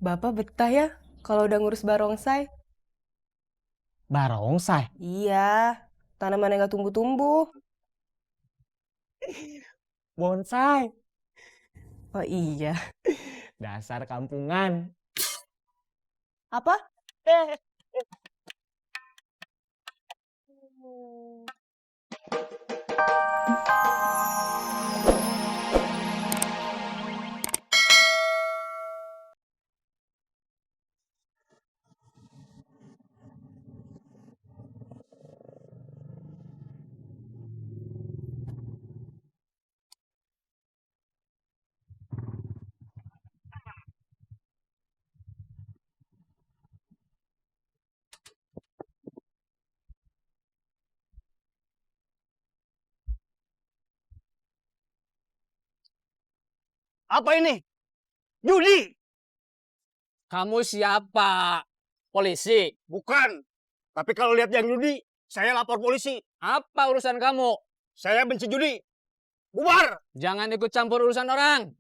Bapak betah ya kalau udah ngurus barongsai? Barongsai. Iya, tanaman yang gak tumbuh-tumbuh. Bonsai. Oh iya. Dasar kampungan. Apa? Eh. Apa ini? Judi? Kamu siapa? Polisi? Bukan. Tapi kalau lihat yang judi, saya lapor polisi. Apa urusan kamu? Saya benci judi. Bubar! Jangan ikut campur urusan orang.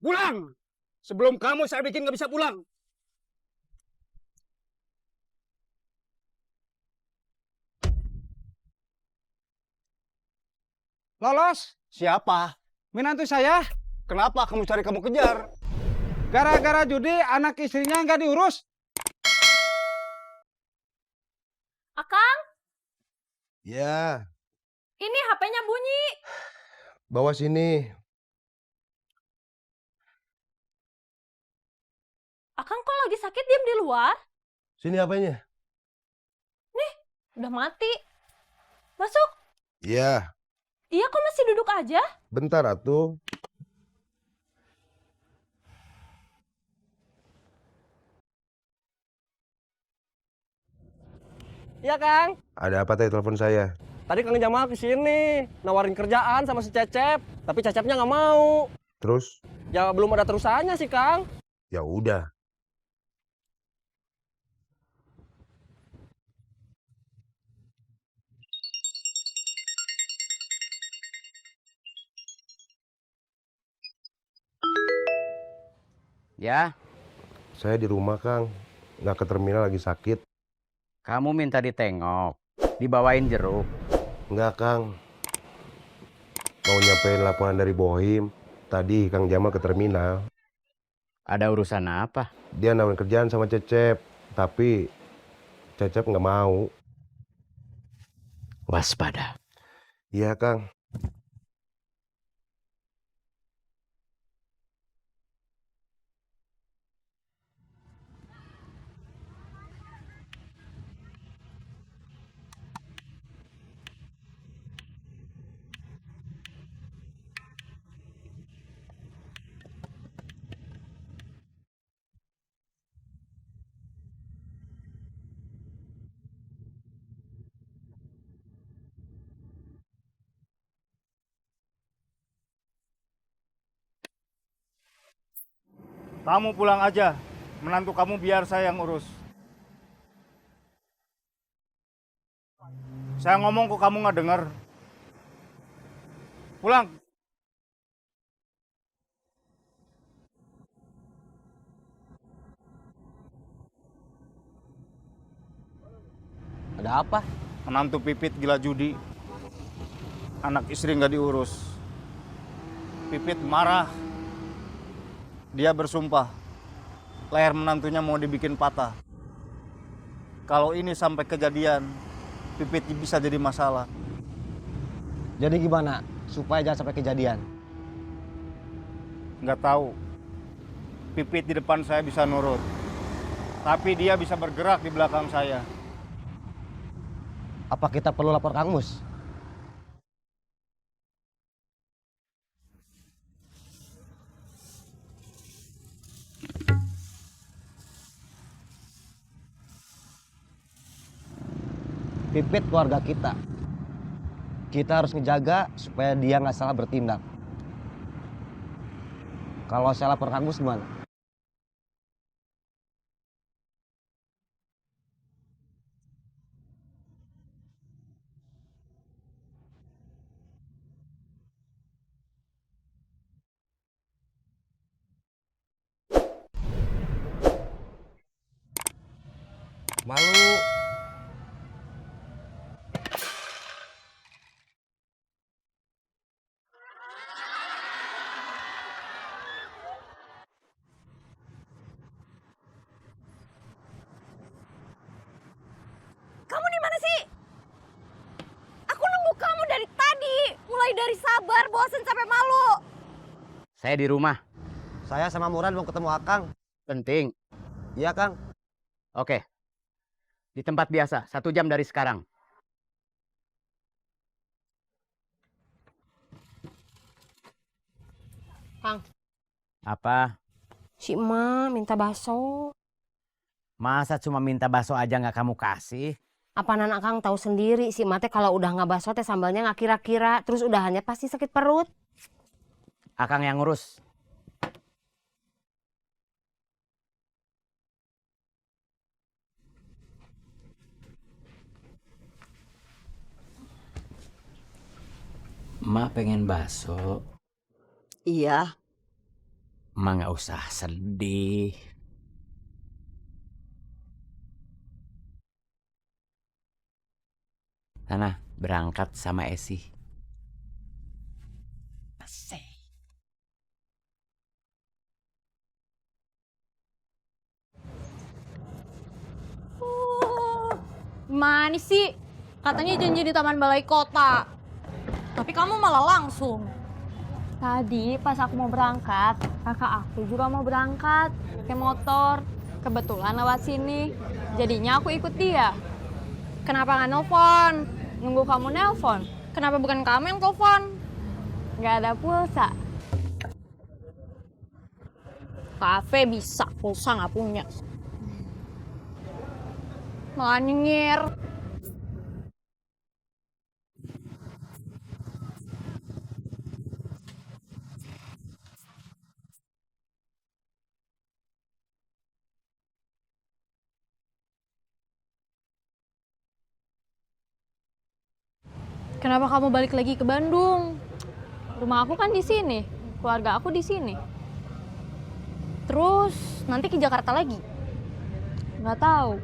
Pulang! Sebelum kamu saya bikin nggak bisa pulang. Lolos, Siapa? menantu saya. Kenapa kamu cari kamu kejar? Gara-gara judi anak istrinya nggak diurus. Akang, Ya, ini HP-nya bunyi. bawa sini. Akang kok lagi sakit diem di luar? Sini apanya? Udah mati. Masuk. Ya, Iya kok masih duduk aja? bentar atuh. Iya, Kang. Ada apa tadi telepon saya? Tadi Kang Jamal kesini, nawarin kerjaan sama si Cecep. Tapi Cecepnya nggak mau. Terus? Ya belum ada terusannya sih, Kang. Ya udah. Ya, Saya di rumah, Kang. Nggak ke terminal, lagi sakit. kamu minta ditengok, dibawain jeruk. Nggak, Kang. Mau nyampein laporan dari Bohim. Tadi Kang Jamal ke terminal. Ada urusan apa? Dia nawarin kerjaan sama Cecep. Tapi Cecep nggak mau. Waspada. Iya, Kang. Kamu pulang aja. Menantu kamu biar saya yang urus. Saya ngomong kok kamu nggak dengar. Pulang. Ada apa? Menantu Pipit gila judi. Anak istri nggak diurus. Pipit marah. Dia bersumpah. Leher menantunya mau dibikin patah. Kalau ini sampai kejadian, Pipit bisa jadi masalah. Jadi gimana supaya jangan sampai kejadian? Nggak tahu. Pipit di depan saya bisa nurut. Tapi dia bisa bergerak di belakang saya. Apa kita perlu lapor Kang Mus? Pipit keluarga kita. Kita harus ngejaga supaya dia nggak salah bertindak. Kalau saya lapor Kang Mus gimana? Malu. Kamu di mana sih? Aku nunggu kamu dari tadi. Mulai dari sabar, bosen sampai malu. Saya di rumah. Saya sama Murad mau ketemu Akang. Penting. Iya, Kang. Oke. Di tempat biasa, 1 jam dari sekarang. Kang. Apa? Si emak minta bakso. Masa cuma minta bakso aja nggak kamu kasih? Apa anak Kang tahu sendiri si emak teh kalau udah nggak bakso teh sambalnya nggak kira-kira. Terus udahannya pasti sakit perut. Akang yang ngurus. Emak pengen bakso. Iya, Emak nggak usah sedih. Sana berangkat sama Esi. Manis sih. Katanya janji di Taman Balai Kota. Tapi kamu malah langsung. Tadi pas aku mau berangkat, kakak aku juga mau berangkat pakai motor. Kebetulan lewat sini, jadinya aku ikut dia. Kenapa nggak nelfon? Nunggu kamu nelfon. Kenapa bukan kamu yang telepon? Nggak ada pulsa. Kafe bisa, pulsa nggak punya. Malah nyengir. Kenapa kamu balik lagi ke Bandung? Rumah aku kan di sini, keluarga aku di sini. Terus nanti ke Jakarta lagi? Nggak tahu.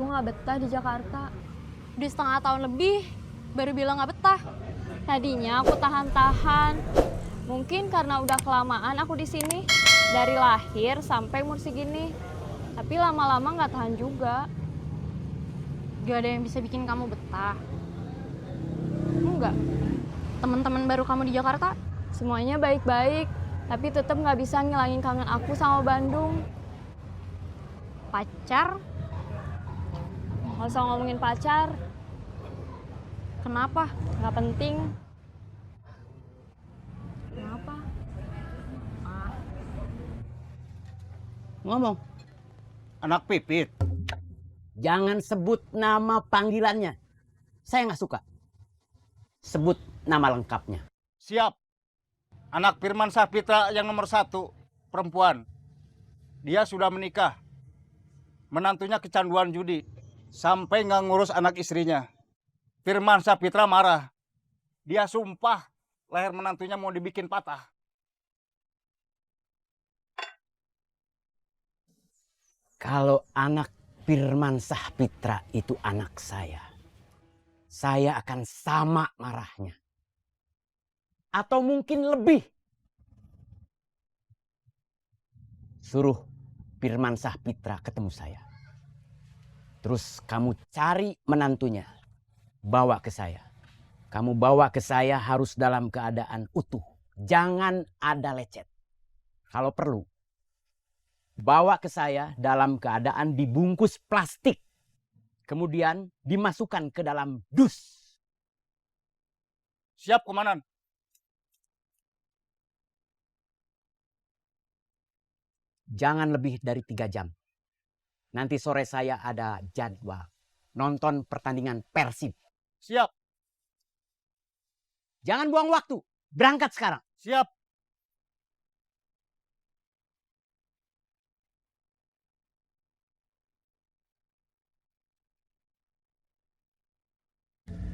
Aku nggak betah di Jakarta. Udah 1/2 tahun lebih, baru bilang nggak betah. Tadinya aku tahan-tahan. Mungkin karena udah kelamaan aku di sini. Dari lahir sampai umur segini. Tapi lama-lama nggak tahan juga. Gak ada yang bisa bikin kamu betah. Enggak. Teman-teman baru kamu di Jakarta? Semuanya baik-baik. Tapi tetap nggak bisa ngilangin kangen aku sama Bandung. Pacar? Nggak usah ngomongin pacar. Kenapa? Nggak penting. Kenapa? Ngomong. Anak Pipit. Jangan sebut nama panggilannya. Saya nggak suka. Sebut nama lengkapnya. Siap. Anak Firman Sapitra yang nomor 1, perempuan. Dia sudah menikah. Menantunya kecanduan judi. Sampai nggak ngurus anak istrinya. Firman Sapitra marah. Dia sumpah leher menantunya mau dibikin patah. Kalau anak Firman Sapitra itu anak saya akan sama marahnya. Atau mungkin lebih. Suruh Firman Sapitra ketemu saya. Terus kamu cari menantunya. Bawa ke saya. Kamu bawa ke saya harus dalam keadaan utuh. Jangan ada lecet. Kalau perlu, bawa ke saya dalam keadaan dibungkus plastik. Kemudian dimasukkan ke dalam dus. Siap, Komandan. jangan lebih dari 3 jam. Nanti sore saya ada jadwal nonton pertandingan Persib. Siap, Jangan buang waktu, berangkat sekarang. siap.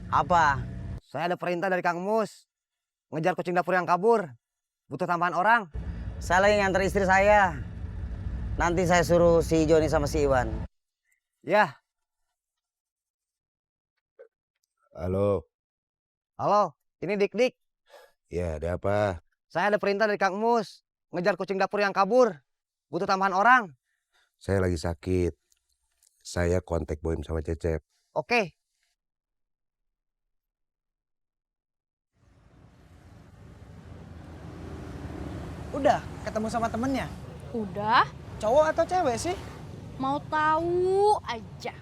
Apa? Saya ada perintah dari Kang Mus. Ngejar kucing dapur yang kabur. Butuh tambahan orang. Saya lagi nganter istri saya. Nanti saya suruh si Joni sama si Iwan. Ya. Halo. Halo, ini Dik-Dik. Ya, ada apa? Saya ada perintah dari Kang Mus. Ngejar kucing dapur yang kabur. Butuh tambahan orang. Saya lagi sakit. Saya kontak Boim sama Cecep. Oke. Udah ketemu sama temennya. Udah, Cowok atau cewek sih? mau tahu aja.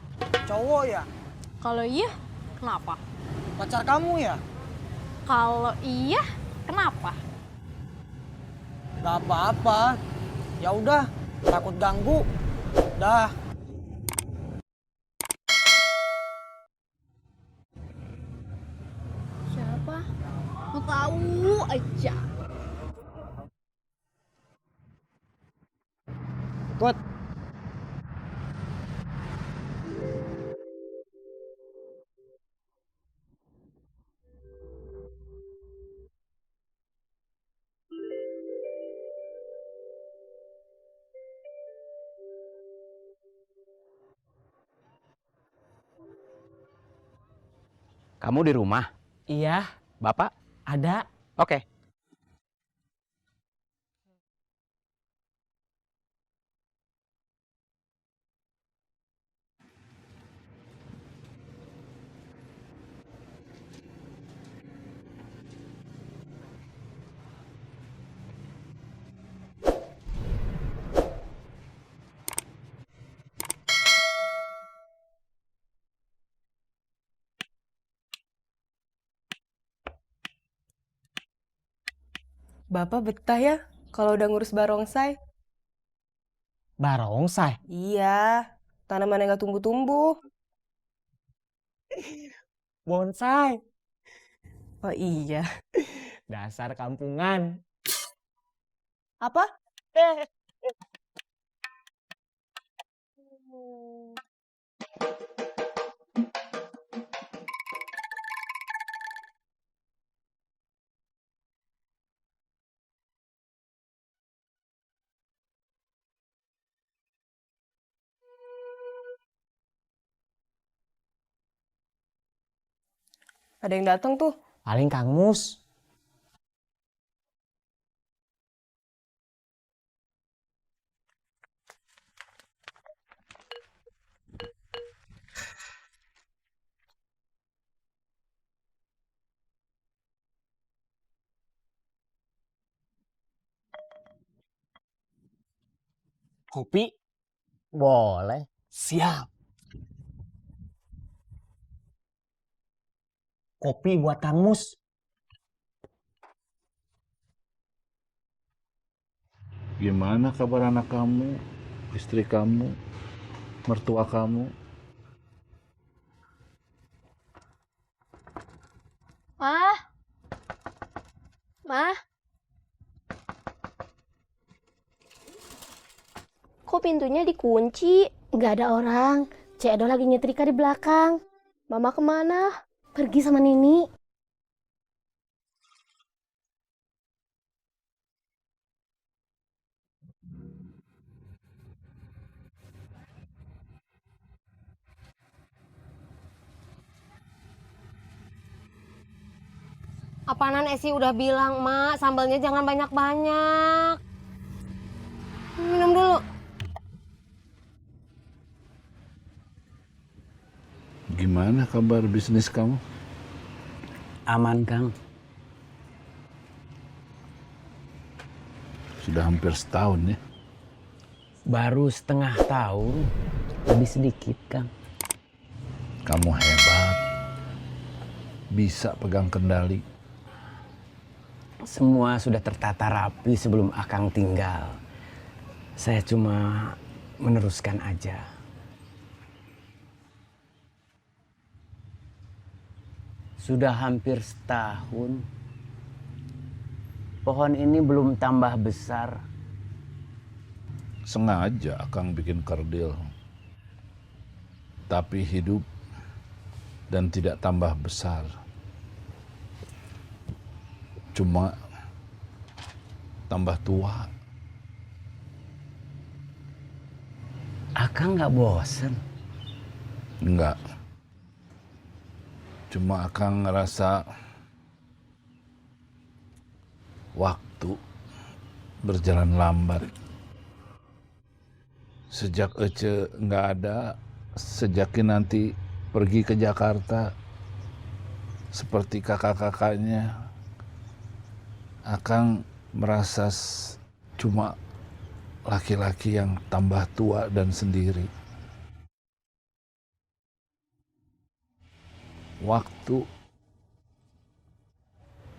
Cowok ya. Kalau iya, kenapa? Pacar kamu ya? Kalau iya, kenapa? Gak apa-apa. Ya udah, takut ganggu. Dah. Siapa? Mau tahu aja. Ikut. Kamu di rumah? Iya, Bapak? ada. Oke. Bapak betah ya kalau udah ngurus barongsai? Barongsai. Iya, tanaman yang gak tumbuh-tumbuh. Bonsai. Oh iya. Dasar kampungan. Apa? Ada yang datang tuh. Paling Kang Mus. Kopi? Boleh. Siap. Kopi buat Kang Mus. Gimana kabar anak kamu, istri kamu, mertua kamu? Mah? Mah? Kok pintunya dikunci? Gak ada orang. Cik Edo lagi nyetrika di belakang. Mama kemana? Pergi sama Nini. Apaanan Esi udah bilang, Mak, sambalnya jangan banyak-banyak. Minum dulu. Gimana kabar bisnis kamu? Aman, Kang. Sudah hampir setahun ya. Baru setengah tahun. Lebih sedikit, Kang. Kamu hebat. Bisa pegang kendali. Semua sudah tertata rapi sebelum Akang tinggal. Saya cuma meneruskan aja. Sudah hampir setahun. Pohon ini belum tambah besar. Sengaja Akang bikin kerdil. Tapi hidup dan tidak tambah besar. Cuma tambah tua. Akang nggak bosen? Enggak. Cuma Akang ngerasa waktu berjalan lambat. Sejak Ece nggak ada, sejak nanti pergi ke Jakarta, seperti kakak-kakaknya, Akang merasa cuma laki-laki yang tambah tua dan sendiri. Waktu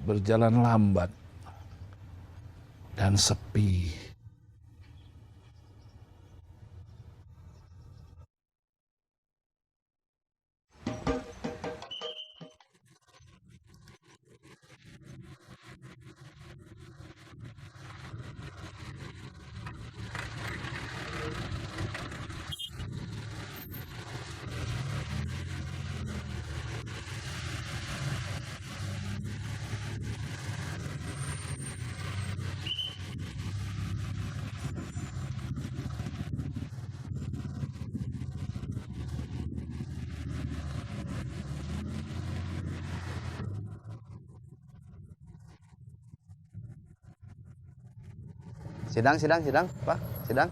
berjalan lambat dan sepi. Sidang, Pak. Sidang.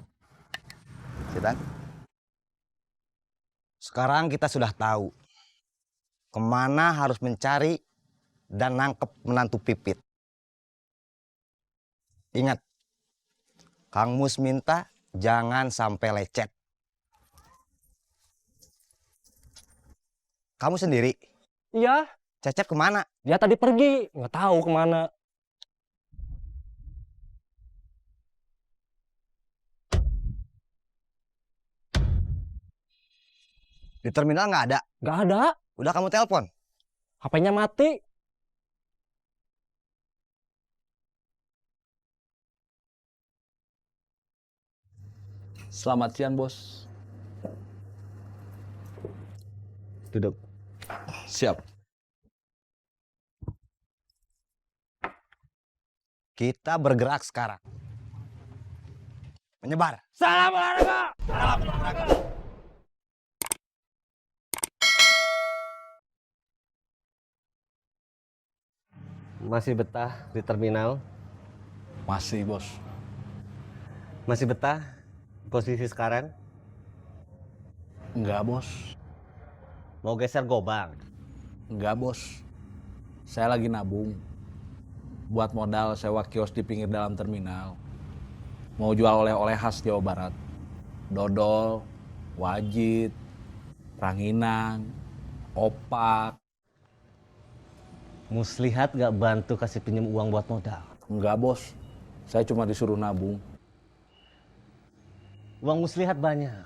Sekarang kita sudah tahu kemana harus mencari dan nangkep menantu Pipit. Ingat, Kang Mus minta jangan sampai lecet. Kamu sendiri? Iya. Cecep kemana? Dia tadi pergi, nggak tahu kemana. Di terminal nggak ada? Nggak ada. Udah kamu telepon? HP-nya mati. Selamat siang, Bos. Duduk. Siap. Kita bergerak sekarang. Menyebar. Salam olahraga. Masih betah di terminal? Masih, Bos. Masih betah posisi sekarang? Enggak, Bos. Mau geser gobang? Enggak, Bos. Saya lagi nabung. Buat modal sewa kios di pinggir dalam terminal. Mau jual oleh-oleh khas Jawa Barat. Dodol, wajit, ranginang, opak. Muslihat gak bantu kasih pinjam uang buat modal? Enggak, Bos. Saya cuma disuruh nabung. Uang Muslihat banyak.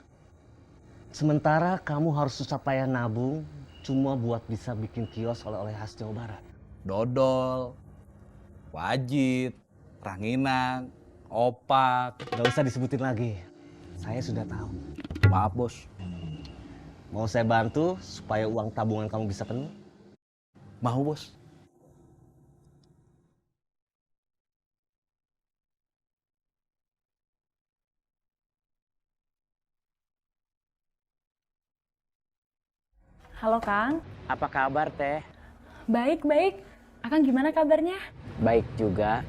Sementara kamu harus susah payah nabung cuma buat bisa bikin kios oleh-oleh khas Jawa Barat. Dodol, wajit, ranginang, opak. Gak usah disebutin lagi. Saya sudah tahu. Maaf, Bos. Mau saya bantu supaya uang tabungan kamu bisa penuh? Mau, Bos. Halo Kang. Apa kabar, Teh? Baik. Akang gimana kabarnya? Baik juga.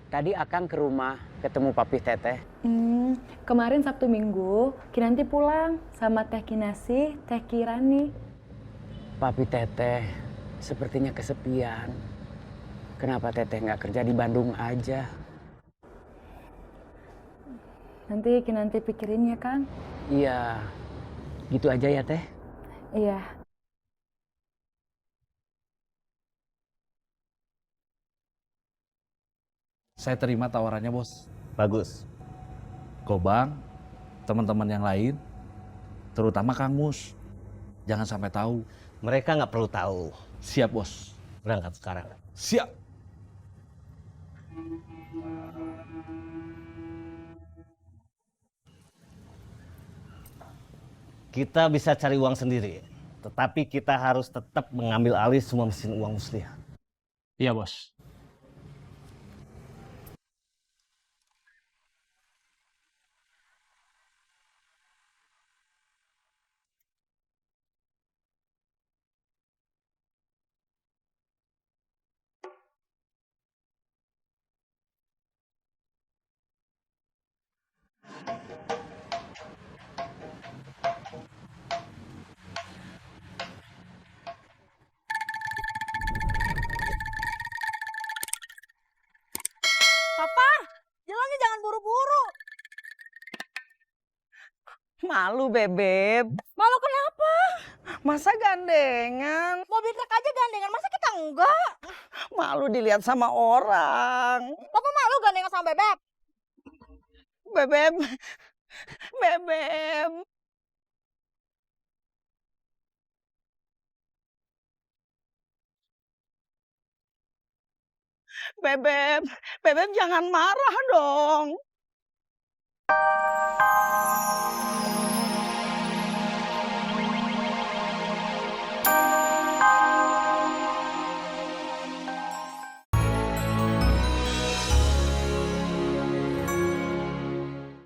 Tadi Akang ke rumah ketemu Papi Teteh. Kemarin Sabtu Minggu, Kinanti pulang sama Teh Kinasi, Teh Kirani. Papi Teteh sepertinya kesepian. Kenapa Teteh nggak kerja di Bandung aja? Nanti Kinanti pikirin ya Kang. Iya, gitu aja ya Teh. Iya. Saya terima tawarannya, Bos. Bagus. Gobang, teman-teman yang lain, terutama Kang Mus, jangan sampai tahu. Mereka nggak perlu tahu. Siap, Bos. Berangkat sekarang. Siap. Kita bisa cari uang sendiri, tetapi kita harus tetap mengambil alih semua mesin uang muslihat. Iya, Bos. Papa, jalannya jangan buru-buru. Malu, Bebeb. Malu kenapa? Masa gandengan? Mobil truk aja gandengan, masa kita enggak? Malu dilihat sama orang. Papa malu gandengan sama Bebek? Bebeb. Bebeb. Bebeb. Bebeb jangan marah dong.